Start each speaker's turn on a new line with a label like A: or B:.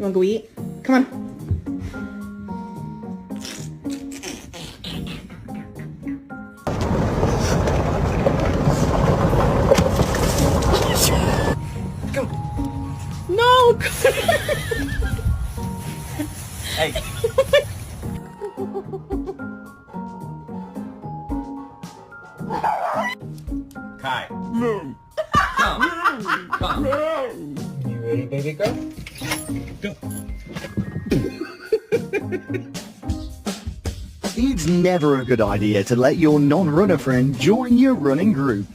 A: You wanna go eat? Come on.
B: Go.
A: No!
B: Hey. Kai. Come. You ready, baby girl? Go.
C: It's never a good idea to let your non-runner friend join your running group.